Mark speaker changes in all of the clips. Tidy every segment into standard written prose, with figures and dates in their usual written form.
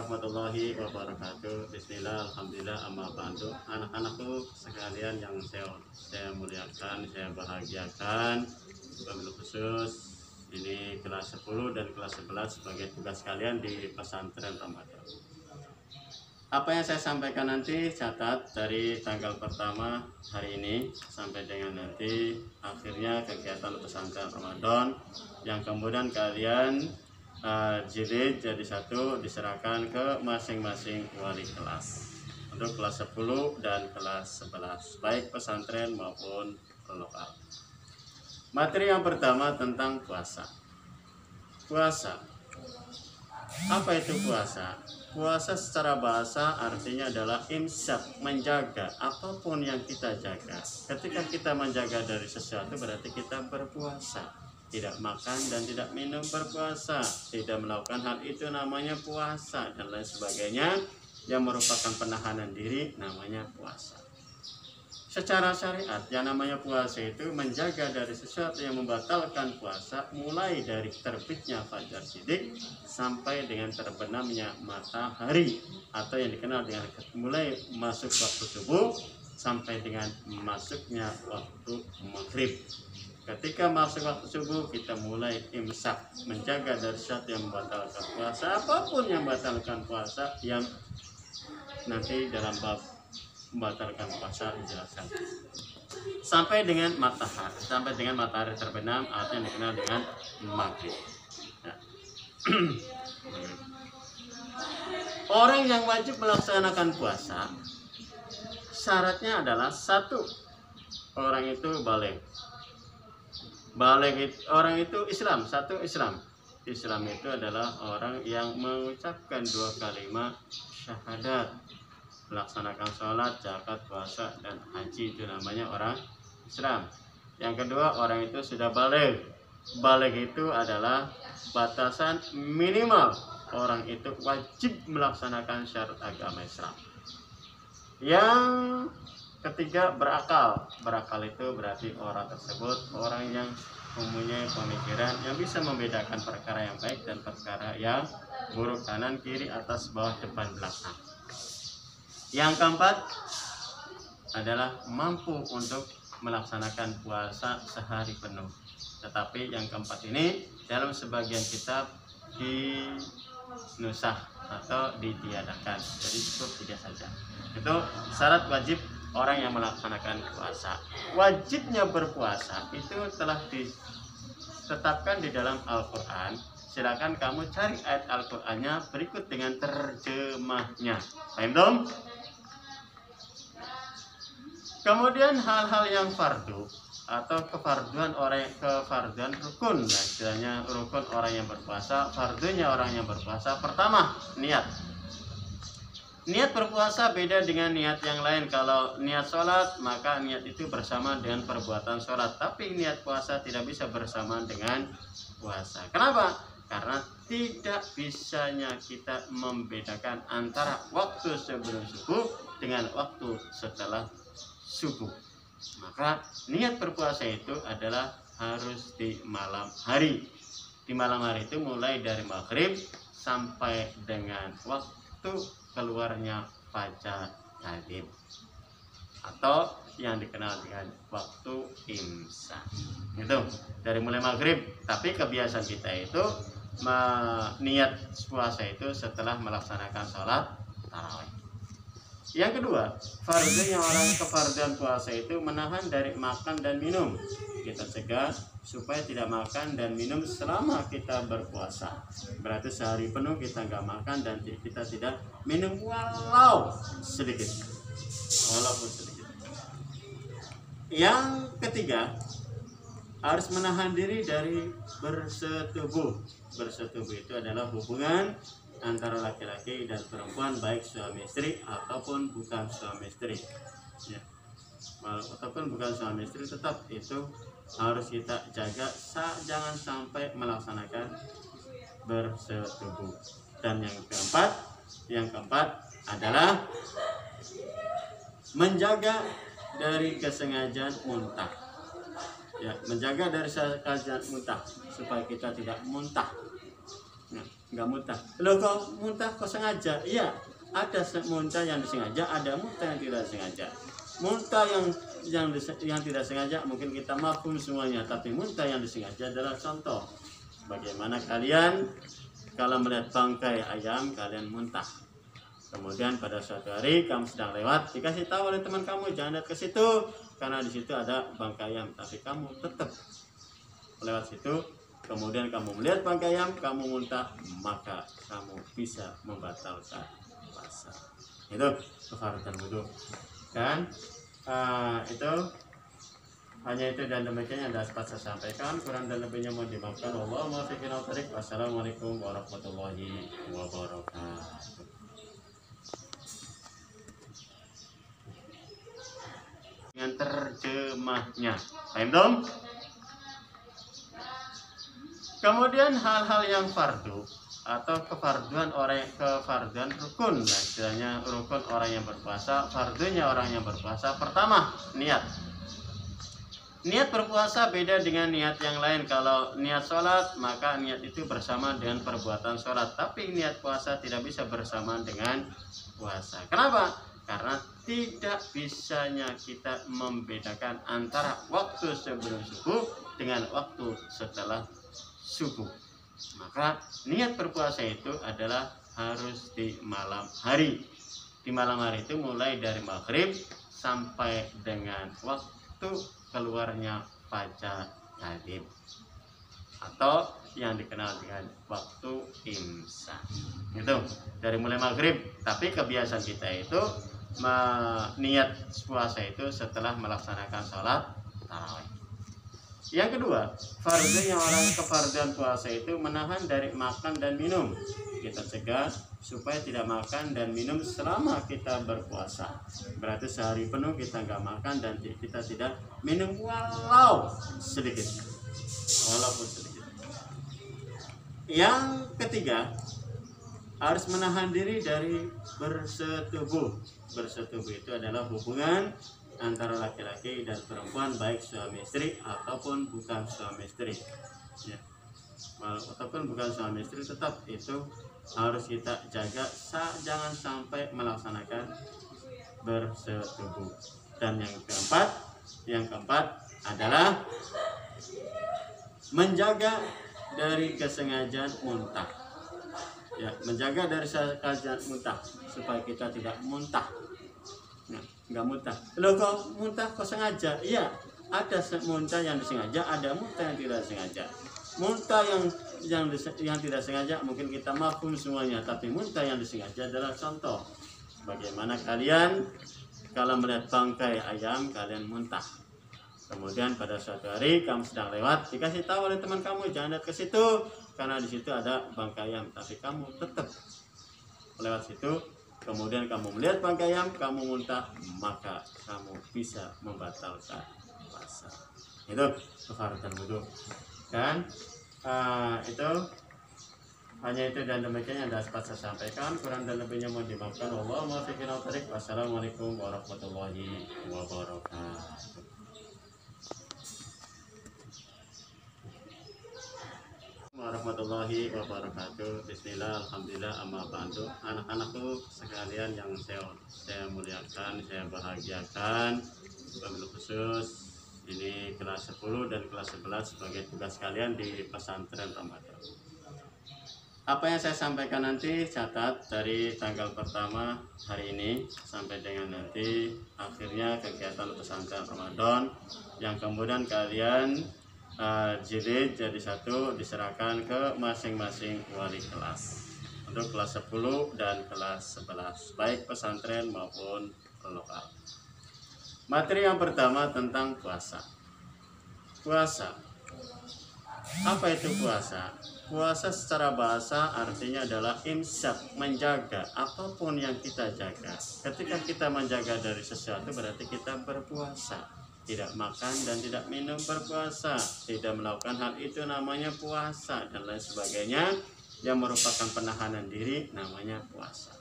Speaker 1: warahmatullahi wabarakatuh. Bismillah, alhamdulillah, amma ba'du. Anak-anakku sekalian yang saya muliakan, saya bahagiakan, wabil khusus ini kelas 10 dan kelas 11 sebagai tugas kalian di pesantren Ramadan. Apa yang saya sampaikan nanti catat dari tanggal pertama hari ini sampai dengan nanti akhirnya kegiatan pesantren Ramadan, yang kemudian kalian jilid jadi satu diserahkan ke masing-masing wali kelas untuk kelas 10 dan kelas 11 baik pesantren maupun lokal. Materi yang pertama tentang puasa. Puasa. Apa itu puasa? Puasa secara bahasa artinya adalah imsak, menjaga apapun yang kita jaga. Ketika kita menjaga dari sesuatu berarti kita berpuasa. Tidak makan dan tidak minum berpuasa, tidak melakukan hal itu namanya puasa, dan lain sebagainya yang merupakan penahanan diri namanya puasa. Secara syariat yang namanya puasa itu menjaga dari sesuatu yang membatalkan puasa, mulai dari terbitnya fajar shidik sampai dengan terbenamnya matahari, atau yang dikenal dengan mulai masuk waktu subuh sampai dengan masuknya waktu maghrib. Ketika masuk waktu subuh kita mulai imsak, menjaga dari sesuatu yang membatalkan puasa, apapun yang membatalkan puasa, yang nanti dalam bab membatalkan puasa dijelaskan. Sampai dengan matahari terbenam atau yang dikenal dengan maghrib. Ya. Orang yang wajib melaksanakan puasa syaratnya adalah satu, orang itu balik orang itu Islam. Satu, Islam itu adalah orang yang mengucapkan dua kalimat syahadat, melaksanakan sholat, zakat, puasa, dan haji, itu namanya orang Islam. Yang kedua, orang itu sudah balik itu adalah batasan minimal orang itu wajib melaksanakan syarat agama Islam. Yang ketiga, berakal itu berarti orang tersebut orang yang mempunyai pemikiran yang bisa membedakan perkara yang baik dan perkara yang buruk, kanan kiri, atas bawah, depan belakang. Yang keempat adalah mampu untuk melaksanakan puasa sehari penuh. Tetapi yang keempat ini dalam sebagian kitab dinusah atau ditiadakan, jadi cukup 3 saja. Itu syarat wajib orang yang melaksanakan puasa. Wajibnya berpuasa itu telah ditetapkan di dalam Al-Quran. Silakan kamu cari ayat Al-Qurannya berikut dengan terjemahnya. Paham dong? Kemudian hal-hal yang fardu atau kefarduan rukun, nah istilahnya rukun orang yang berpuasa, fardunya orang yang berpuasa. Pertama, niat. Niat berpuasa beda dengan niat yang lain. Kalau niat sholat, maka niat itu bersama dengan perbuatan sholat. Tapi niat puasa tidak bisa bersama dengan puasa. Kenapa? Karena tidak bisanya kita membedakan antara waktu sebelum subuh dengan waktu setelah subuh. Maka niat berpuasa itu adalah harus di malam hari. Di malam hari itu mulai dari maghrib sampai dengan waktu keluarnya fajar tadi, atau yang dikenal dengan waktu imsak. Itu dari mulai maghrib. Tapi kebiasaan kita itu niat puasa itu setelah melaksanakan sholat tarawih. Yang kedua, fardunya orang kefarduan puasa itu menahan dari makan dan minum. Kita cegah supaya tidak makan dan minum selama kita berpuasa. Berarti sehari penuh kita nggak makan dan kita tidak minum walaupun sedikit. Yang ketiga, harus menahan diri dari bersetubuh. Bersetubuh itu adalah hubungan antara laki-laki dan perempuan, baik suami istri ataupun bukan suami istri. Ya. Ataupun bukan suami istri, tetap itu harus kita jaga, jangan sampai melaksanakan bersetubuh. Dan yang keempat adalah menjaga dari kesengajaan muntah. Ya, menjaga dari kesengajaan muntah supaya kita tidak muntah. Nah, nggak muntah. Lo kok muntah kok sengaja? Iya, ada muntah yang disengaja, ada muntah yang tidak sengaja. Muntah yang tidak sengaja mungkin kita mafhum semuanya, tapi muntah yang disengaja adalah contoh. Bagaimana kalian kalau melihat bangkai ayam kalian muntah. Kemudian pada suatu hari kamu sedang lewat, dikasih tahu oleh teman kamu jangan lihat ke situ karena di situ ada bangkai ayam, tapi kamu tetap lewat situ. Kemudian kamu melihat bangkai ayam, kamu muntah, maka kamu bisa membatalkan puasa. Itu kafaratan wudu. Dan itu hanya itu dan demikian yang dapat saya sampaikan. Kurang dan lebihnya mohon dimaafkan. Wassalamualaikum warahmatullahi wabarakatuh. Dengan terjemahnya, paham dong? Kemudian hal-hal yang fardu atau kefarduan rukun, nah istilahnya rukun orang yang berpuasa, fardunya orang yang berpuasa. Pertama, niat. Niat berpuasa beda dengan niat yang lain. Kalau niat sholat, maka niat itu bersama dengan perbuatan sholat. Tapi niat puasa tidak bisa bersamaan dengan puasa. Kenapa? Karena tidak bisanya kita membedakan antara waktu sebelum subuh dengan waktu setelah subuh. Maka niat berpuasa itu adalah harus di malam hari. Di malam hari itu mulai dari maghrib sampai dengan waktu keluarnya fajar kadib atau yang dikenal dengan waktu imsak. Itu dari mulai maghrib. Tapi kebiasaan kita itu niat puasa itu setelah melaksanakan sholat tarawih. Yang kedua, fardunya orang kefarduan puasa itu menahan dari makan dan minum. Kita cegah supaya tidak makan dan minum selama kita berpuasa. Berarti sehari penuh kita nggak makan dan kita tidak minum walaupun sedikit. Yang ketiga, harus menahan diri dari bersetubuh. Bersetubuh itu adalah hubungan antara laki-laki dan perempuan, baik suami istri ataupun bukan suami istri. Ya. Ataupun bukan suami istri, tetap itu harus kita jaga, jangan sampai melaksanakan bersetubuh. Dan yang keempat adalah menjaga dari kesengajaan muntah. Ya, menjaga dari kesengajaan muntah supaya kita tidak muntah. Nah, nggak muntah. Lo kok muntah kok sengaja? Iya, ada muntah yang disengaja, ada muntah yang tidak sengaja. Muntah yang tidak sengaja mungkin kita mafhum semuanya, tapi muntah yang disengaja adalah contoh. Bagaimana kalian kalau melihat bangkai ayam kalian muntah. Kemudian pada suatu hari kamu sedang lewat, dikasih tahu oleh teman kamu jangan lihat ke situ karena di situ ada bangkai ayam, tapi kamu tetap lewat situ. Kemudian kamu melihat bangkai ayam, kamu muntah, maka kamu bisa membatalkan puasa. Itu kafaratan wudu. Dan itu hanya itu dan demikian yang dapat saya sampaikan. Kurang dan lebihnya mohon dimaafkan. Wassalamualaikum warahmatullahi wabarakatuh. Warahmatullahi wabarakatuh. Bismillah, alhamdulillah, amma ba'du. Anak-anakku sekalian yang saya muliakan, saya bahagiakan, wabil khusus ini kelas 10 dan kelas 11 sebagai tugas kalian di pesantren Ramadan. Apa yang saya sampaikan nanti catat dari tanggal pertama hari ini sampai dengan nanti akhirnya kegiatan pesantren Ramadan, yang kemudian kalian jilid jadi satu diserahkan ke masing-masing wali kelas untuk kelas 10 dan kelas 11 baik pesantren maupun lokal. Materi yang pertama tentang puasa. Puasa. Apa itu puasa? Puasa secara bahasa artinya adalah imsak, menjaga apapun yang kita jaga. Ketika kita menjaga dari sesuatu berarti kita berpuasa. Tidak makan dan tidak minum berpuasa, tidak melakukan hal itu namanya puasa, dan lain sebagainya yang merupakan penahanan diri namanya puasa.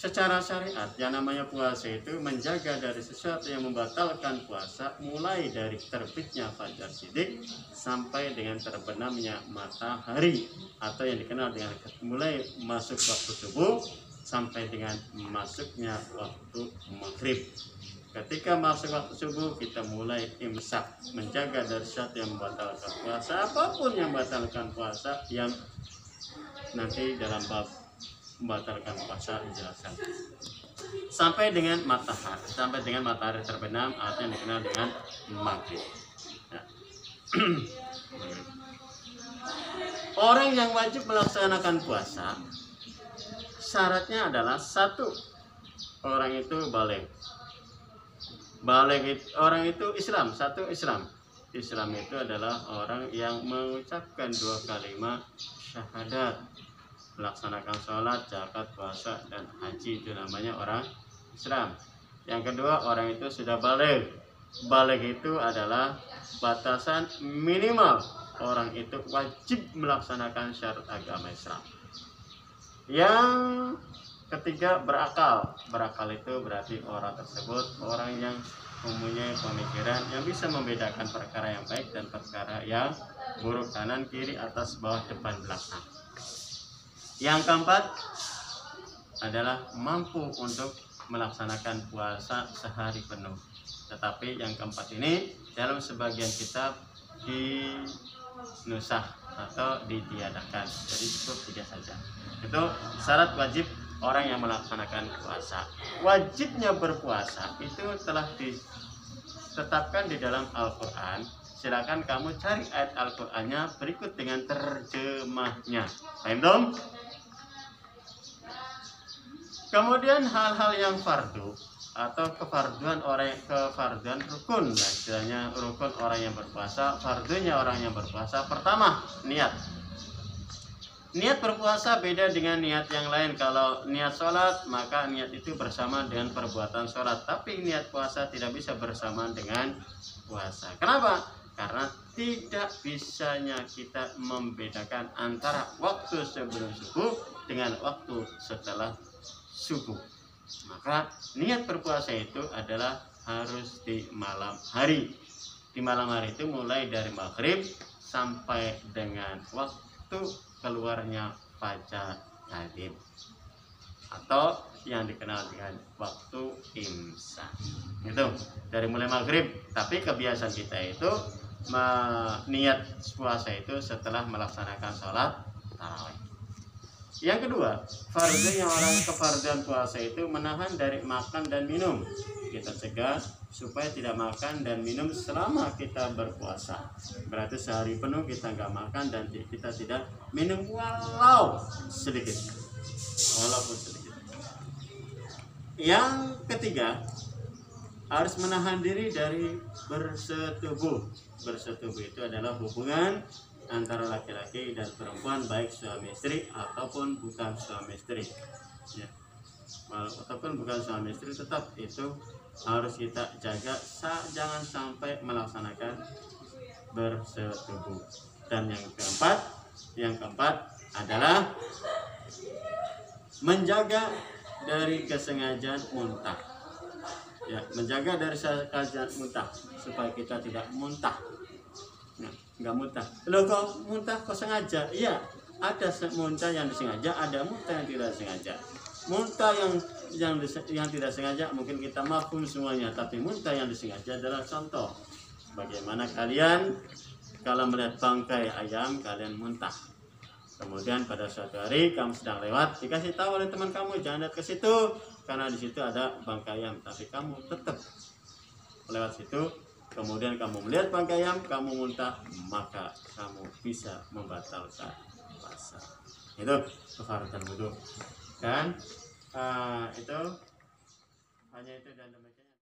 Speaker 1: secara syariat yang namanya puasa itu menjaga dari sesuatu yang membatalkan puasa, mulai dari terbitnya fajar shidik sampai dengan terbenamnya matahari, atau yang dikenal dengan mulai masuk waktu subuh sampai dengan masuknya waktu maghrib. Ketika masuk waktu subuh kita mulai imsak, menjaga dari sesuatu yang membatalkan puasa, apapun yang membatalkan puasa, yang nanti dalam bab membatalkan puasa dijelaskan, sampai dengan matahari terbenam atau yang dikenal dengan maghrib. Ya. Orang yang wajib melaksanakan puasa syaratnya adalah satu, orang itu balik orang itu Islam. Satu, Islam itu adalah orang yang mengucapkan 2 kalimat syahadat, melaksanakan sholat, zakat, puasa, dan haji, itu namanya orang Islam. Yang kedua, orang itu sudah balik itu adalah batasan minimal orang itu wajib melaksanakan syarat agama Islam. Yang ketiga, berakal itu berarti orang tersebut orang yang mempunyai pemikiran yang bisa membedakan perkara yang baik dan perkara yang buruk, kanan kiri, atas bawah, depan belakang. Yang keempat adalah mampu untuk melaksanakan puasa sehari penuh. Tetapi yang keempat ini dalam sebagian kitab dinusah atau ditiadakan, jadi cukup 3 saja. Itu syarat wajib orang yang melaksanakan puasa. Wajibnya berpuasa itu telah ditetapkan di dalam Al-Quran. Silakan kamu cari ayat Al-Qurannya berikut dengan terjemahnya. Paham dong? Kemudian hal-hal yang fardu atau kefarduan rukun, nah, istilahnya rukun orang yang berpuasa, fardunya orang yang berpuasa. Pertama, niat. Niat berpuasa beda dengan niat yang lain. Kalau niat sholat, maka niat itu bersama dengan perbuatan sholat. Tapi niat puasa tidak bisa bersamaan dengan puasa. Kenapa? Karena tidak bisanya kita membedakan antara waktu sebelum subuh dengan waktu setelah subuh. Maka niat berpuasa itu adalah harus di malam hari. Di malam hari itu mulai dari maghrib sampai dengan waktu keluarnya fajar tadi, atau yang dikenal dengan waktu imsak. Itu dari mulai maghrib. Tapi kebiasaan kita itu niat puasa itu setelah melaksanakan sholat tarawih. Yang kedua, fardunya orang kefarduan puasa itu menahan dari makan dan minum. Kita cegah supaya tidak makan dan minum selama kita berpuasa. Berarti sehari penuh kita nggak makan dan kita tidak minum walaupun sedikit. Yang ketiga, harus menahan diri dari bersetubuh. Bersetubuh itu adalah hubungan antara laki-laki dan perempuan, baik suami istri ataupun bukan suami istri. Ya. Ataupun bukan suami istri, tetap itu harus kita jaga, jangan sampai melaksanakan bersetubuh. Dan yang keempat adalah menjaga dari kesengajaan muntah. Ya, menjaga dari kesengajaan muntah supaya kita tidak muntah. Nah, nggak muntah. Loh, kok muntah kok sengaja? Iya, ada muntah yang disengaja, ada muntah yang tidak sengaja. Muntah yang tidak sengaja mungkin kita mafhum semuanya, tapi muntah yang disengaja adalah contoh. Bagaimana kalian kalau melihat bangkai ayam kalian muntah. Kemudian pada suatu hari kamu sedang lewat, dikasih tahu oleh teman kamu jangan lihat ke situ karena di situ ada bangkai ayam, tapi kamu tetap lewat situ. Kemudian kamu melihat bangkai ayam, kamu muntah, maka kamu bisa membatalkan puasa. Itu kafaratul wudu. Dan itu hanya itu dan demikian.